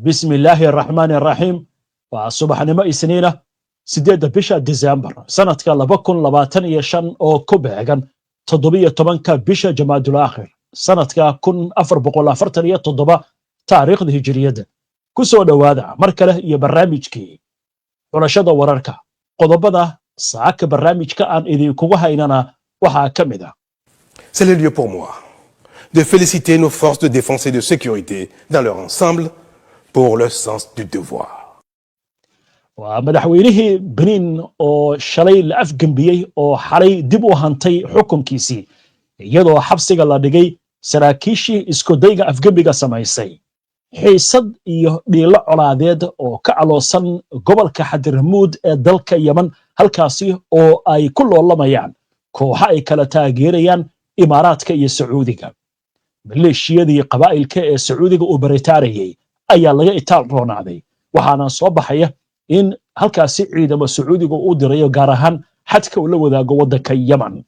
بسم الله الرحمن الرحيم وصبح نما إسنينة سديد بشا ديزمبر سنة كالبكون لباتن يشان أو كوبهجن تضبية طبنك بشا جماد الآخر سنة كون أفر بقول أفرتنية تضبا تاريخ الهجرية كسو دوادا مركله يبرامجكي ورشاد وراركا قضبدا ساك برامجك أن إذي كوها إننا وها كمدا. C'est le lieu pour moi de féliciter nos forces de défense et de sécurité dans leur ensemble pour le sens du devoir. ومدحوينه بنين أو شلي لأف جنبيه أو حري دبو هانتي حكم كيسي يدو حبسيغا لديغي سراكيشي اسكو ديغا أف جنبيغا سمايسي حيصد يديلا عراديد أو كعلوصان قبل كحدرمود دلك يمن هالكاسي أو أي كل الله ميان كوحا أي كالتاقيريان إماراتك إيا سعوديك مليشيادي قبائلك إيا سعوديك وبريتاريي أيا لغا إتال رونادي وحانا صوبحيا إن هالكاسي عيدما سعوديك ودريو غارهان حدك ولو ذا قودك يمن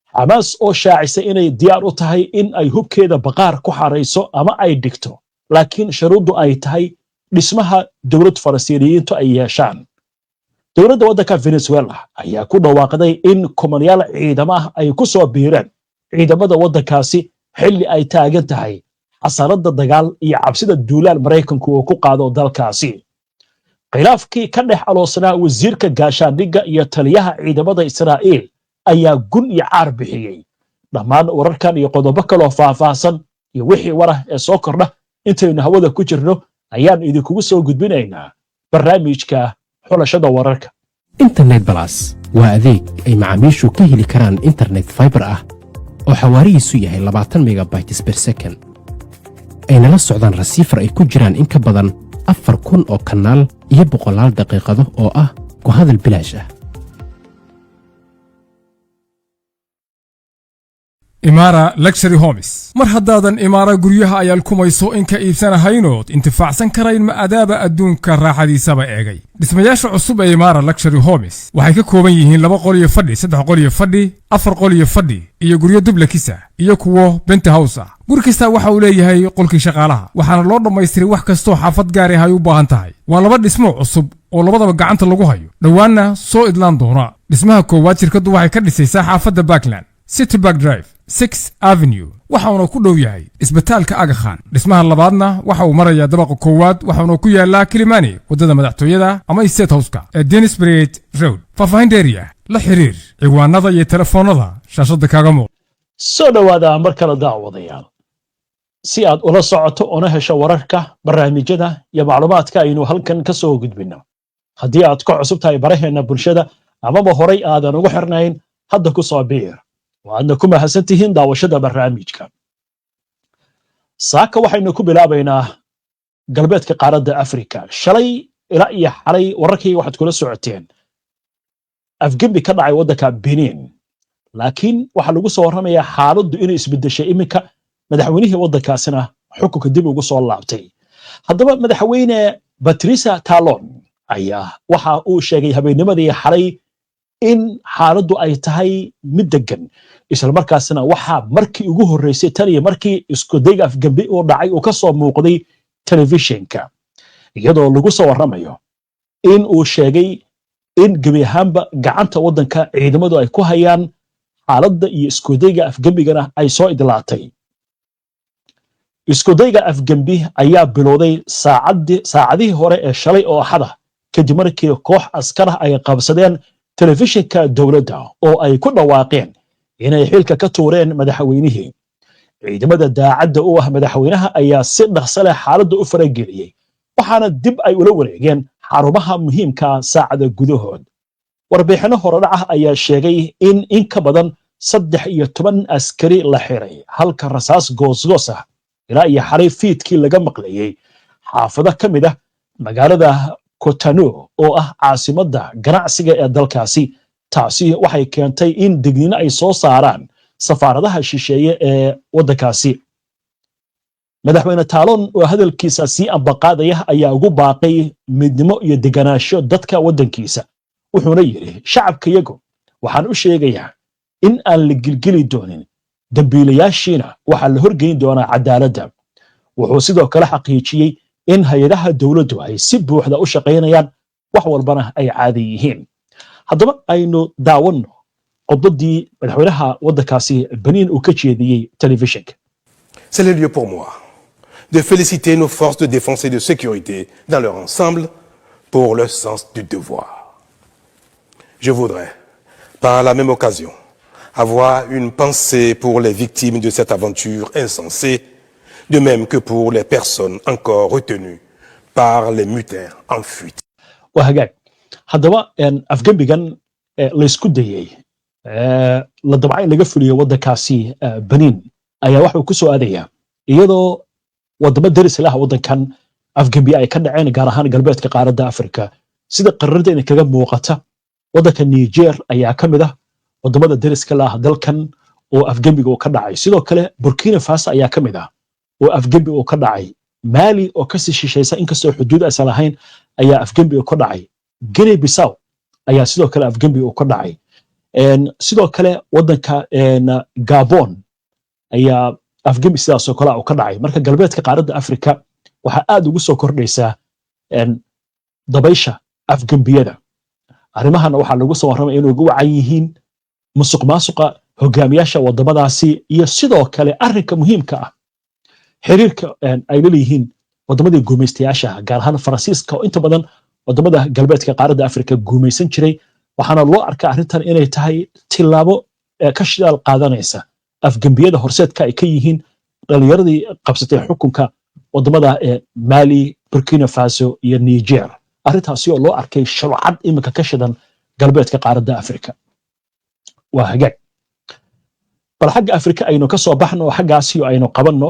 حماس أو شاعسة إني ديار أتهي إن أي هوب كيدا بقار كحاريسو أما أي ديكتو لكن شروط أي تهي اسمها دولة فلسطينيين تو أي ياشان دولة ودكا فنزويلا أيا كودا واقدي إن كومانيال عيدما أي كسو بيران عيدما دا ودكاسي حلي أي تاغن تهي حصارد الدقال يعبسد الدولار مريكن كو قادو دالكاسي khilaafkii ka dhex aloosnaa wasiirka gaashaandhigga iyo taliyaha ciidamada Israa'iil ayaa gun iyo caar bixiyay dhammaan wararkan iyo qodobo kale oo faahfaahsan iyo wixii warah ee soo kordha intaynu hawada ku jirno ayaan idinku soo gudbinaynaa barnaamijka xulashada wararka internet plus waa adeeg ay macaamiishu ka heli karaan internet fiber ah oo xawaarihiisu yahay 20 megabytes per second ayna la socdaan receiver ay ku jiraan in ka badan 4,000 oo kanaal iyo 100 daqiiqado oo ah ku hadal bilaash ah. إمارة لكشري هومس مرحداً إمارة قريها أيال كوميسو إنك إيبسانا هاينوت انتفاعسان كراين ما أدابا أدون كالراحة دي سابا إيغي دسمياش عصوب إمارة لكشري هومس وحيكا كوميهين لما قولي فدي 3 قولي فدي 4 قولي فدي إيا قريا دوبلا كيسا إيا كوو بنت هاوسا قر كيسا waxa uu leeyahay qolkii shaqaalaha waxaana loo dhameystiray wax kasto xafad gaar ah ay u baahan tahay waa laba dhismo cusub oo labadaba gacanta lagu hayo dhawaana soo idlaan doona dhismaha koowaad shirkadu waxay ka dhisaysaa xaafadda Parkland City Park Drive 6th Avenue waxaana ku dhow yahay isbitaalka Aga Khan dhismaha labaadna waxa uu marayaa dabaqa koowaad waxaana ku yaala Kilimani wadada madaxtooyada ama State House-ka ee Deansbury Road faafahin dheeriya la xiriir ciwaanada iyo telefoonada shaashada kaaga muuqda soo dhawaada mar kale daawadayaal si aad ula socoto ona hesho wararka barnaamijyada iyo macluumaadka aynu halkan ka soo gudbino haddii aad ku cusub tahay baraheena bulshada amaba horay aadan ugu xirnayn hadda ku soo biir waadna ku mahadsantihiin daawashada barnaamijka saaka waxaynu ku bilaabaynaa galbeedka qaaradda Afrika shalay ilaa iyo xalay wararkii waxaad kula socoteen afgembi ka dhacay waddanka Benin laakiin waxa lagu soo waramayaa xaaladdu inay isbedeshay iminka madaxweynihii waddankaasina xukunka dib ugu soo laabtay haddaba madaxweyne Patrice Talon ayaa waxa uu sheegay habeennimadii xalay in xaaladdu ay tahay mid degan isla markaasna waxa markii ugu horeysay tan iyo markii isku dayga afgembi oo dhacay oo ka soo muuqday telefishinka iyadoo lagu soo waramayo in uu sheegay in gabi ahaanba gacanta waddanka ciidamadu ay ku hayaan xaaladda iyo isku dayga afgembigana ay soo idlaatay isku dayga afgembi ayaa bilowday saacadihii hore ee shalay oo axada kadib markii koox askar ah ay qabsadeen telefishinka dawladda oo ay ku dhawaaqeen inay xilka ka tuureen madaxweynihii ciidamada daacadda u ah madaxweynaha ayaa si dhaqso leh xaaladda u farageliyay waxaana dib ay ula wareegeen xarumaha muhiimka saacada gudahood warbixino horodhac ah ayaa sheegay in ka badan 13 askari la xiray halka rasaas goosgoos ah ilaa iyo xalay fiidkii laga maqlayay xaafado ka mid ah magaalada Cotonou oo ah caasimadda ganacsiga ee dalkaasi taasi waxay keentay in digniino ay soo saaraan safaaradaha shisheeye ee waddankaasi madaxweyne Talon oo hadalkiisa si ambaqaadaya ayaa ugu baaqay midnimo iyo deganaansho dadka waddankiisa wuxuuna yiri shacabkayagu waxaan u sheegayaa in aan la gilgili doonin dambiilayaashiina waxa la horgeyn doonaa cadaaladda wuxuu sidoo kale xaqiijiyay in hay-adaha dowladdu ay si buuxda u shaqaynayaan wax walbana ay caadi yihiin. haddaba aynu daawanno khudbadii madaxweynaha waddankaasi Benin uu ka jeediyey telefishinka. C'est le lieu pour moi de féliciter nos forces de défense et de sécurité dans leur ensemble pour le sens du devoir. Je voudrais, par la même occasion, avoir une pensée pour les victimes de cette aventure insensée, de même que pour les personnes encore retenues par les mutins en fuite. وهجاك haddaba afgembigan la isku dayay la dabcay laga fuliyo waddankaasi Benin ayaa waxa uu ku soo aadayaa iyadoo wadamo daris ah waddankan afgembi ay ka dhaceen gaar ahaan galbeedka qaaradda Afrika sida qararada kaga muuqata waddanka Niger ayaa ka mid ah wadamada dariska ah dalkan oo afgembiga uu ka dhacay sidoo kale Burkina Faso ayaa ka mid ah oo afgembi uu ka dhacay Mali oo ka sii shisheeysa inkastoo xuduud aysan lahayn ayaa afgembi uu ka dhacay Guinea Bissau ayaa sidoo kale afgembi uu ka dhacay sidoo kale waddanka Gabon ayaa afgembi sidaas oo kale uu ka dhacay marka galbeedka qaaradda Afrika waxa aad ugu soo kordhaysa dabaysha afgembiyada arrimahana waxa lagu soo warramay inuu ugu wacan yihiin musuqmaasuqa hogaamiyaasha wadamadaasi iyo sidoo kale arrinka muhiimka ah xiriirka ay leeyihiin wadamadii guumaystayaasha gaar ahaan Faransiiska oo inta badan wadamada galbeedka qaaradda Afrika guumaysan jiray waxaana loo arkaa arrintan inay tahay tilaabo ka shidaal qaadanaysa afgembiyada horseedka ay ka yihiin dhalinyaradii qabsatay xukunka wadamada Mali, Burkina Faso iyo Niger arrintaasi oo loo arkay sharcad imika ka shidan galbeedka qaaradda Afrika. waa hagaag bal xagga Afrika aynu ka soo baxno xaggaasi oo aynu qabanno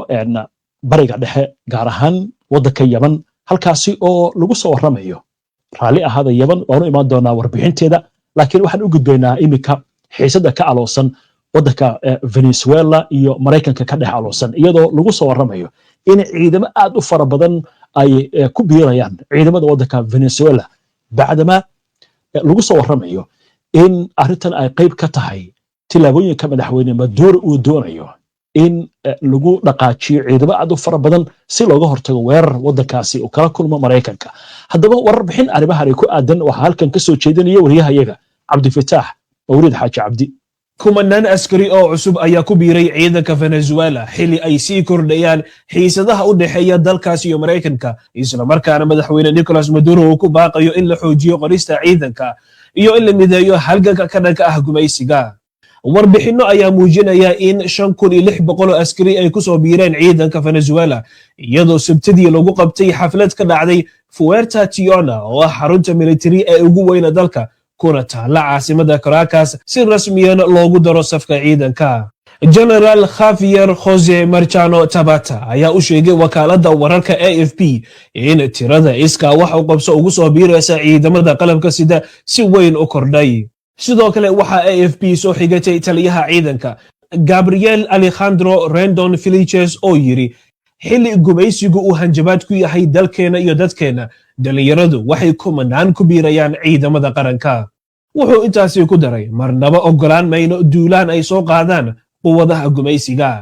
bariga dhexe gaar ahaan waddanka Yaman halkaasi oo lagu soo warramayo raali ahaada Yaman waanu imaan doonaa warbixinteeda laakiin waxaan u gudbaynaa imika xiisada ka aloosan waddanka Venezuela iyo Mareykanka ka dhex aloosan iyadoo lagu soo warramayo in ciidamo aad u fara badan ay ku biirayaan ciidamada waddanka Venezuela bacdama lagu soo warramayo in arrintan ay qayb ka tahay tilaabooyinka madaxweyne Maduro uu doonayo in lagu dhaqaajiyo ciidamo aad u fara badan si looga hortago weerar waddankaasi uu kala kulmo Mareykanka. haddaba warbixin arrimahan ay ku aadan waxa halkan ka soo jeedinaya wariyahayaga Cabdifataax Mawlid Xaaji Cabdi. kumanaan askari oo cusub ayaa ku biiray ciidanka Venezuela xilli ay sii kordhayaan xiisadaha u dhaxeeya dalkaas iyo Mareykanka isla markaana madaxweyne Nicolas Maduro uu ku baaqayo in la xoojiyo qorista ciidanka iyo in la mideeyo halganka ka dhanka ah gumaysiga. warbixino ayaa muujinaya in 5600 askari ay ku soo biireen ciidanka Venezuela iyadoo sabtidii lagu qabtay xaflad ka dhacday Fuerza Tiona oo ah xarunta military ee ugu weyn dalka kuna taala caasimada Caracas si rasmiyan loogu daro safka ciidanka. General Javier Jose Marchano Tabata ayaa u sheegay wakaaladda wararka AFP in tirada iska wax u qabso ugu soo biiraysa ciidamada qalabka sida si weyn u kordhay. sidoo kale waxa AFP soo xigatay taliyaha ciidanka Gabriel Alejandro Rendon Felices oo yiri xilli gumaysigu uu hanjabaad ku yahay dalkeena iyo dadkeena dhalinyaradu waxay kumanaan ku biirayaan ciidamada qaranka. wuxuu intaasi ku daray marnaba ogolaan mayno duulaan ay soo qaadaan quwadaha gumaysiga.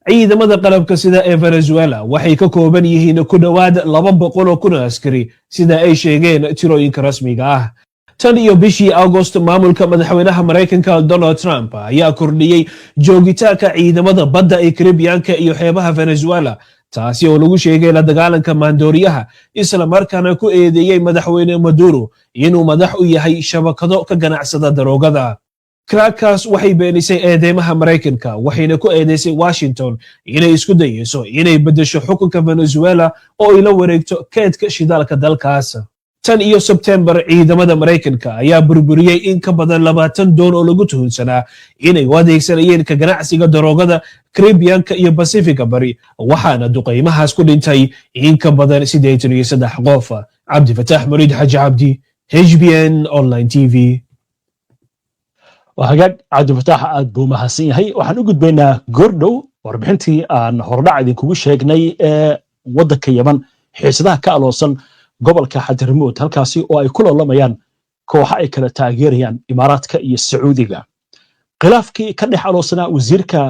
ciidamada qalabka sida ee Venezuela waxay ka kooban yihiin ku dhawaad 200 askari sida ay sheegeen tirooyinka rasmiga ah. tan iyo bishii August maamulka madaxweynaha Mareykanka Donald Trump ayaa kordhiyay joogitaanka ciidamada badda ee Caribbeanka iyo xeebaha Venezuela taasi oo lagu sheegay la dagaalanka maandooriyaha isla markaana ku eedeeyay madaxweyne Maduro inuu madax u yahay shabakado ka ganacsada daroogada. Caracas waxay beenisay eedeymaha Mareykanka waxayna ku eedeysay Washington inay isku dayeyso inay bedesho xukunka Venezuela oo ay la wareegto keedka shidaalka dalkaas. tan iyo September ciidamada Mareykanka ayaa burburiyay in ka badan 20 doon oo lagu tuhunsanaa inay u adeegsanayeen ka ganacsiga daroogada Caribbeanka iyo Pacifica bari waxaana duqeymahaas ku dhintay in ka badan 83 qof. Cabdifataax Mawlid Xaaji Cabdi, HBN Online TV. وهجاج Cabdifataax aad buu mahadsan yahay waxaan u gudbaynaa goordhow warbixintii aan hordhac idinkugu sheegnay ee waddanka Yaman xiisadaha ka aloosan gobolka Xadrimood halkaasi oo ay ku loolamayaan kooxo ay kala taageerayaan Imaaraadka iyo Sacuudiga. khilaafkii ka dhex aloosanaa wasiirka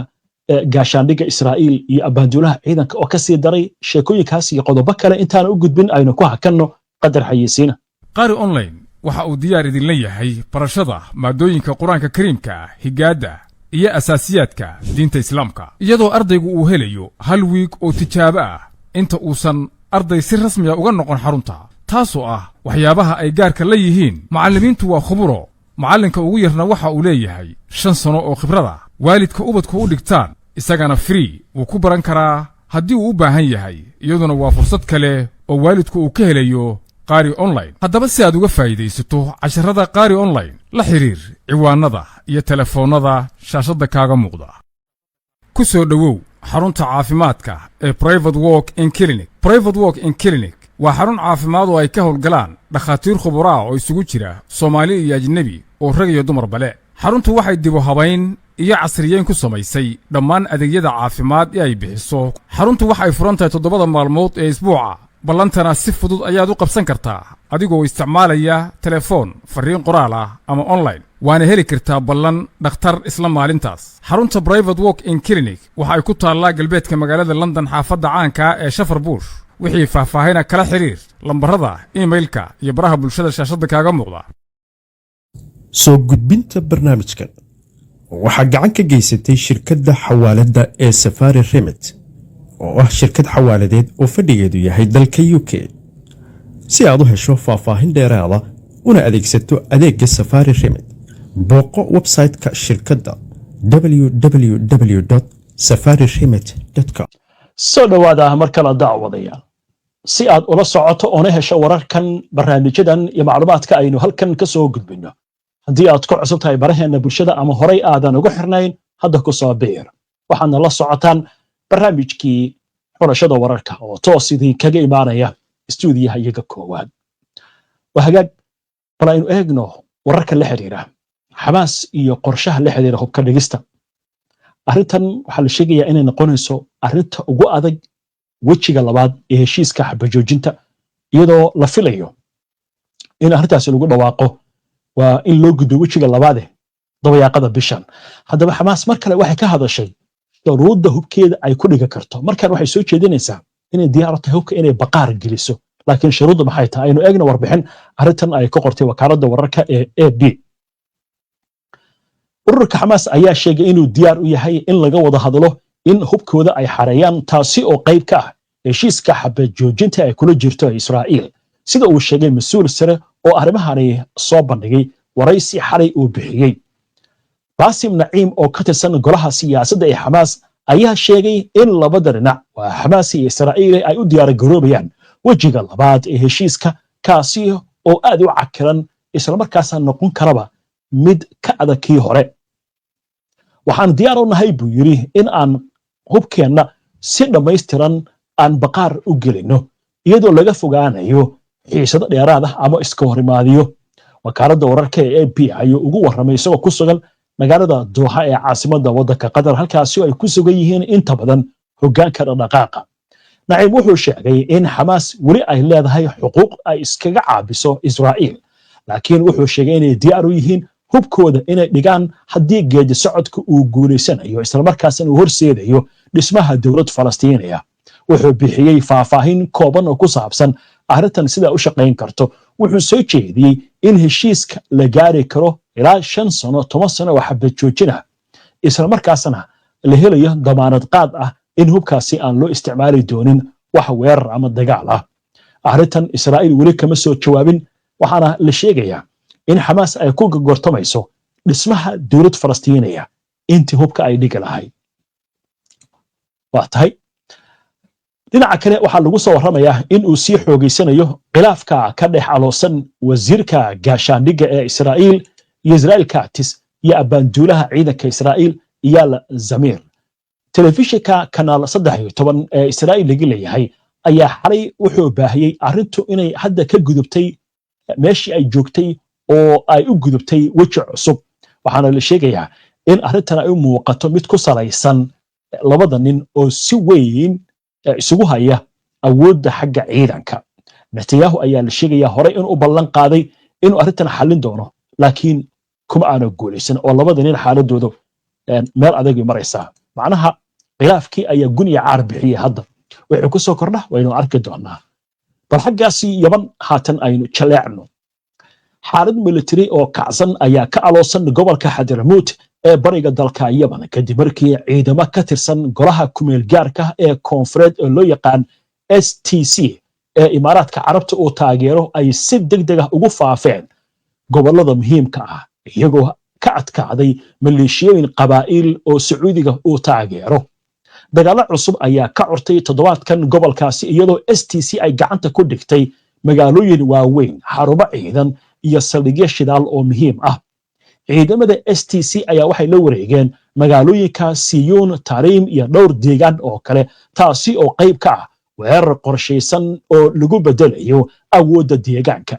gaashaandhigga Israa'iil iyo abaanduulaha ciidanka oo ka sii daray sheekooyinkaas iyo qodobo kale intaan u gudbin aynu ku hakanno qadar xayeysiina. qari online waxa uu diyaar idinla yahay barashada maadooyinka qur-aanka kariimka, higaadda iyo asaasiyaadka diinta islaamka, iyadoo ardaygu uu helayo hal wiig oo tijaabo ah inta uusan arday si rasmiya uga noqon xarunta, taasoo ah waxyaabaha ay gaarka la yihiin. macallimiintu waa khuburo, macallinka ugu yarna waxa uu leeyahay 5 sano oo khibrada. waalidka ubadku u dhigtaan isagana free wuu ku baran karaa haddii uu u baahan yahay, iyaduna waa fursad kale oo waalidku uu ka helayo qari online. haddaba si aad uga faa'iidaysato casharada qari online, la xiriir ciwaanada iyo telefoonnada shaashadda kaaga muuqda. ku soo dhowow xarunta caafimaadka ee Private Walk in Clinic. Private Walk in Clinic waa xarun caafimaad oo ay ka howlgalaan dhakhaatiir khubaro ah oo isugu jira Soomaali iyo ajnabi oo rag iyo dumar bale. xaruntu waxay dib u habayn iyo casriyeyn ku samaysay dhammaan adeegyada caafimaad ee ay bixiso. xaruntu waxay furan tahay 7 maalmood ee isbuuca, ballantana si fudud ayaad u qabsan kartaa adigoo isticmaalaya telefoon, fariin qoraal ah ama online. waana heli kartaa ballan dhakhtar isla maalintaas. xarunta Private Walk in Clinic waxa ay ku taallaa galbeedka magaalada London, xaafadda caanka ee Shafar Bush. wixii faahfaahina kala xiriir lambarada emailka iyo baraha bulshada shaashadda kaaga muuqda. soo gudbinta barnaamijkan waxaa gacan ka geysatay shirkadda xawaaladda ee Safari Remit, oo ah shirkad xawaaladeed oo fadhigeedu yahay dalka UK. si aad u hesho faahfaahin dheeraada una adeegsato adeegga Safari Remit, booqo website-ka shirkadda www.safariremit.com. soo dhawaada mar kale daawadayaal, si aad ula socoto oo hesho wararkan, barnaamijyadan iyo macluumaadka aynu halkan ka soo gudbino. haddii aad ku cusub tahay baraheena bulshada ama horay aadan ugu xirnayn, hadda ku soo biir. waxaadna la socotaan barnaamijkii xulashada wararka oo toos idinkaga imaanaya istuudiyaha iyaga koowaad. waa hagaag, bal aynu eegno wararka la xiriira Xamaas iyo qorshaha la xiriira hubka dhigista. arrintan waxaa la sheegayaa inay noqonayso arrinta ugu adag wejiga labaad ee heshiiska xabajoojinta, iyadoo la filayo in arrintaasi lagu dhawaaqo waa in loo gudbo wejiga labaade dabayaaqada bishan. haddaba Xamaas mar kale waxay ka hadashay shuruudda hubkeeda ay ku dhigi karto. markan waxay soo jeedinaysaa inay diyaar u tahay hubka inay baqaar geliso, laakiin shuruudda maxay tahay? aynu eegno warbixin arrintan ay ka qortay wakaaladda wararka ee AP. ururka Xamaas ayaa sheegay inuu diyaar u yahay in laga wada hadlo in hubkooda ay xareeyaan, taasi oo qayb ka ah heshiiska xabajoojinta ay kula jirto Israa'iil, sida uu sheegay mas'uul sare oo arrimahani soo bandhigay waraysi xalay uu bixiyey. Basim Naciim oo ka tirsan golaha siyaasadda ee Xamaas ayaa sheegay in labada dhinac, waa Xamaas iyo Israa'iil, ay u diyaar garoobayaan wejiga labaad ee heshiiska, kaasi oo aad u cakiran isla markaasna noqon karaba mid ka adag kii hore. waxaan diyaar u nahay buu yiri in aan hubkeenna si dhammaystiran aan baqaar u gelino, iyadoo laga fogaanayo xiisado dheeraad ah ama iska horimaadiyo. wakaaladda wararka ee AP ayuu ugu warramay isagoo ku sugan magaalada Dooha ee caasimadda waddanka Qatar, halkaasi oo ay ku sugan yihiin inta badan hoggaanka dhaqdhaqaaqa. Naciim wuxuu sheegay in Xamaas weli ay leedahay xuquuq ay iskaga caabiso Israa'iil, laakiin wuxuu sheegay inay diyaar u yihiin hubkooda inay dhigaan haddii geedi socodka uu guulaysanayo, isla markaasna uu horseedayo dhismaha dowlad Falastiiniya. wuxuu bixiyey faahfaahin kooban oo ku saabsan arrintan sida u shaqayn karto. wuxuu soo jeediyey in heshiiska la gaari karo ilaa 5 sano 10 sano oo xabad joojin ah, isla markaasna la helayo damaanad qaad ah in hubkaasi aan loo isticmaali doonin wax weerar ama dagaal ah. arrintan Israa'iil weli kama soo jawaabin, waxaana la sheegayaa in Xamaas ay ku gorgortamayso dhismaha dowlad Falastiiniya intii hubka ay dhigi lahayd. waa tahay, dhinaca kale waxaa lagu soo warramayaa in uu sii xoogeysanayo khilaafka ka dhex aloosan wasiirka gaashaandhigga ee Israa'iil iyo Israel Katz iyo abaanduulaha ciidanka Israa'iil Eyal Zamir. telefishinka kanaal 13 ee Israa'iil laga leeyahay ayaa xalay wuxuu baahiyey arrintu inay hadda ka gudubtay meeshii ay joogtay oo ay u gudubtay weji cusub. waxaana la sheegayaa in arrintan ay u muuqato mid ku salaysan labada nin oo si weyn isugu haya awoodda xagga ciidanka. Netanyahu ayaa la sheegayaa horey inuu ballan qaaday inuu arrintan xallin doono, laakiin kuma aanu guulaysan oo labada nin xaaladoodu meel adag ay maraysaa. macnaha khilaafkii ayaa guniya caar bixiyey hadda wixii ku soo kordha waynu arki doonaa bal xaggaasi yaban haatan aynu jaleecno xaalad military oo kacsan ayaa ka aloosan gobolka Hadramaut ee bariga dalka Yaman kadib markii ciidamo ka tirsan golaha kumeel gaarka ee koonfureed oo loo yaqaan STC ee Imaaraadka Carabta oo taageero ay si degdeg ah ugu faafeen gobolada muhiimka ah iyagoo ka adkaaday maleeshiyooyin qabaa'il oo Sacuudiga uu taageero dagaalo cusub ayaa ka curtay toddobaadkan gobolkaasi iyadoo STC ay gacanta ku dhigtay magaalooyin waaweyn xarumo ciidan iyo saldhigyo shidaal oo muhiim ah ciidamada STC ayaa waxay la wareegeen magaalooyinka Siyuun Tarim iyo dhowr deegaan oo kale taasi oo qayb ka ah weerar qorshaysan oo lagu bedelayo awoodda deegaanka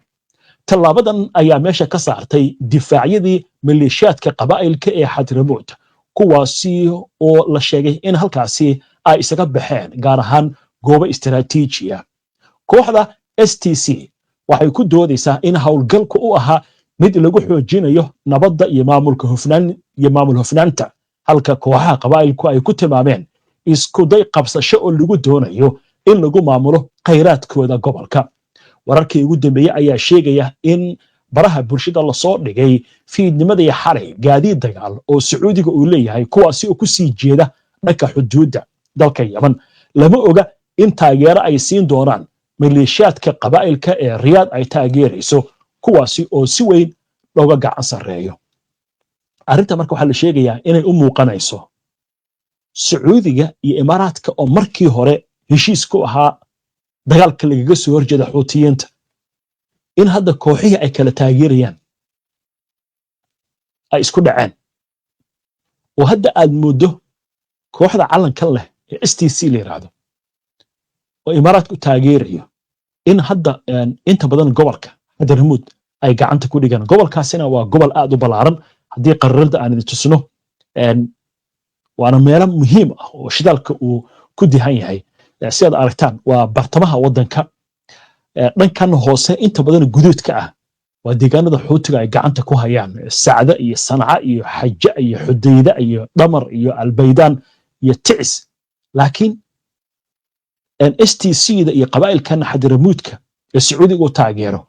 talaabadan ayaa meesha ka saartay difaacyadii maleeshiyaadka qabaa'ilka ee Hadramaut kuwaasi oo la sheegay in halkaasi ay isaga baxeen gaar ahaan goobo istiraatiiji ah kooxda STC waxay ku doodaysaa in howlgalku u ahaa mid lagu xoojinayo nabadda iyo maamul hufnaanta halka kooxaha qabaa'ilku ay ku tilmaameen isku day qabsasho oo lagu doonayo in lagu maamulo khayraadkooda gobolka wararkii ugu dambeeyay ayaa sheegaya in baraha bulshada la soo dhigay fiidnimadii xalay gaadiid dagaal oo Sacuudiga uu leeyahay kuwaasi oo ku sii jeeda dhanka xuduudda dalka Yaman lama oga in taageero ay siin doonaan maleeshiyaadka qabaa'ilka ee Riyaad ay taageerayso kuwaasi oo si weyn looga gacan sareeyo arrinta marka waxa la sheegayaa inay u muuqanayso Sacuudiga iyo Imaaraadka oo markii hore heshiis ku ahaa dagaalka lagaga soo horjeeda Xuutiyiinta in hadda kooxihii ay kala taageerayaan ay isku dhaceen oo hadda aad moodo kooxda calanka leh ee STC la yiraahdo oo Imaaraadku taageerayo in hadda inta badan gobolka Hadramaut ay gacanta ku dhigaan gobolkaasina waa gobol aad u balaaran haddii qararada aan idin tusno waana meelo muhiim ah oo shidaalka uu ku dihan yahay sidaad aragtaan waa bartamaha wadanka dhankan hoose inta badan guduudka ah waa deegaanada Xuutiga ay gacanta ku hayaan Sacda iyo Sanca iyo Xaja iyo Xudayda iyo Dhamar iyo Albaydaan iyo Ticis laakiin STC-da iyo qabaa'ilkan Hadramaut-ka ee Sacuudiga uu taageero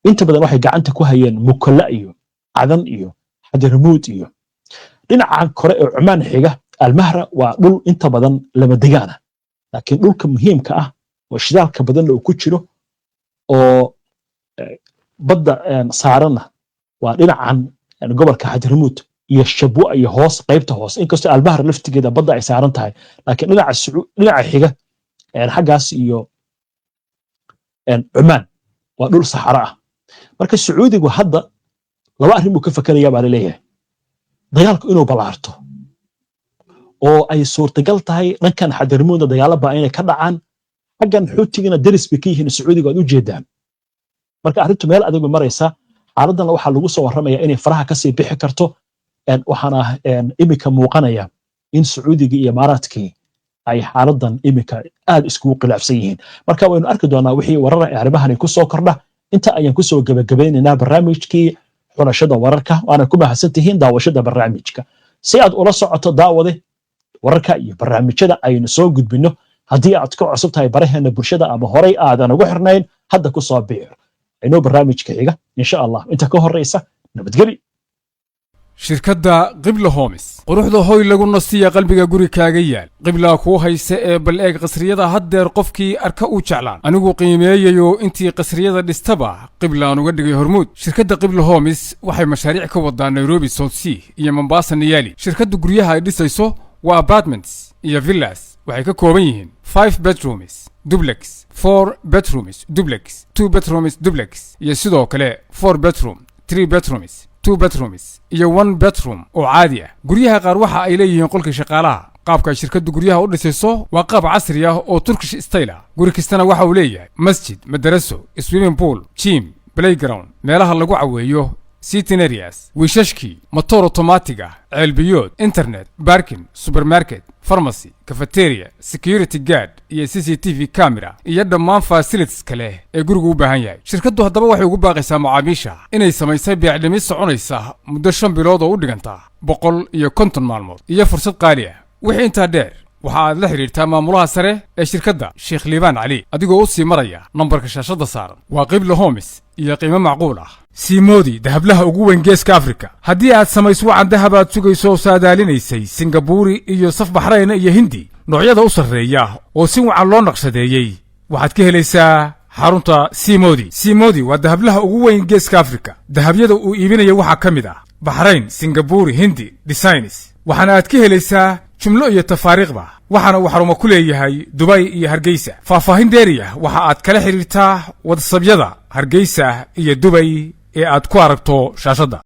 inta badan waxay gacanta ku hayeen Mukalla iyo Cadan iyo Hadramaut iyo dhinaca kore ee Cumaan xiga Al-Mahra waa dhul inta badan lama degaan ah laakiin dhulka muhiimka ah oo shidaalka badan uu ku jiro oo badda saarana waa dhinacan gobolka Hadramaut iyo Shabwa iyo hoos qaybta hoos inkastoo Al-Bahra laftigeeda badda ay saaran tahay laakiin dhinaca xiga xaggaas iyo Cumaan waa dhul saxara ah marka Sacuudigu hadda laba arrin uu ka fakarayaa baa leeyahay dagaalku inuu balaarto oo ay suurtagal tahay dhankan Hadramaut dagaalo baa inay ka dhacaan xaggan Xuutigana daris bay ka yihiin Sacuudiga aad u jeedaan marka arrintu meel adag maraysa xaaladdan waxa lagu soo warramaya inay faraha ka sii bixi karto waxaana imika muuqanaya in Sacuudiga iyo Imaaraadkii ay xaaladdan imika aad iskugu khilaafsan yihiin marka waynu arki doonaa wixii warar ee arrimahan ku soo kordha inta ayaan ku soo gabagabaynaynaa barnaamijkii xulashada wararka waana ku mahadsantihiin daawashada barnaamijka si aad ula socoto daawade wararka iyo barnaamijyada aynu soo gudbino haddii aad ka cusub tahay baraheena bulshada ama horay aadan ugu xirnayn hadda ku soo biir inoo barnaamijka xiga insha Allah inta ka horeysa nabadgeli shirkadda qibla homes quruxda hoy lagu nasiya qalbiga guri kaaga yaal qibla ku hayse ee bal eeg qasriyada haddeer qofkii arka uu jeclaan anigu qiimeeyayo intii qasriyada dhistaba qiblaan uga dhigay hormuud shirkadda qibla homes waxay mashaariic ka wadaan Nairobi South Sea iyo Mombasa Niyali shirkaddu guryaha ay dhisayso waa apartments iyo villas waxay ka kooban yihiin 5 bedrooms duplex 4 bedrooms duplex 2 bedrooms duplex iyo sidoo kale 4 bedroom 3 bedrooms 2 bedrooms iyo 1 bedroom oo caadi ah guryaha qaar waxa ay leeyihiin qolka shaqaalaha qaabka shirkaddu guryaha u dhisayso waa qaab casri ah oo Turkish style ah guri kastana waxa uu leeyahay masjid madaraso swimming pool gym playground meelaha lagu caweeyo sitting areas wishashki motor automatic ah ceelbiyood internet parking supermarket pharmacy cafeteria security guard iyo CCTV camera iyo dhammaan facilities kale ee gurigu u baahan yahay shirkaddu haddaba waxay ugu baaqaysaa macaamiisha inay samaysay beecdhimis soconaysa muddo 5 bilood oo u dhiganta 150 maalmood iyo fursad qaali ah wixii intaa dheer waxa aad la xiriirtaa maamulaha sare ee shirkadda Sheekh Liibaan Cali adigoo u sii maraya nambarka shaashada saaran waa Qibla Homes iyo qiimo macquul ah Simodi dahablaha ugu weyn geeska Afrika haddii aad samayso wacan dahab aad sugayso saadaalinaysay Singapore iyo saf Bahrayn iyo Hindi noocyada u sarreeya oo si wacan loo naqshadeeyay waxaad ka helaysaa xarunta Simodi waa dahablaha ugu weyn geeska Afrika dahabyada uu iibinayo waxa kamid ah Bahrayn Singapore Hindi designs waxaana aad ka helaysaa jumlo iyo tafaariiqba waxaana uu xarumo ku leeyahay Dubai iyo Hargeysa faahfaahin dheeriya waxa aad kala xiriirtaa WhatsApp-yada Hargeysa iyo Dubai ee aad ku aragto shaashada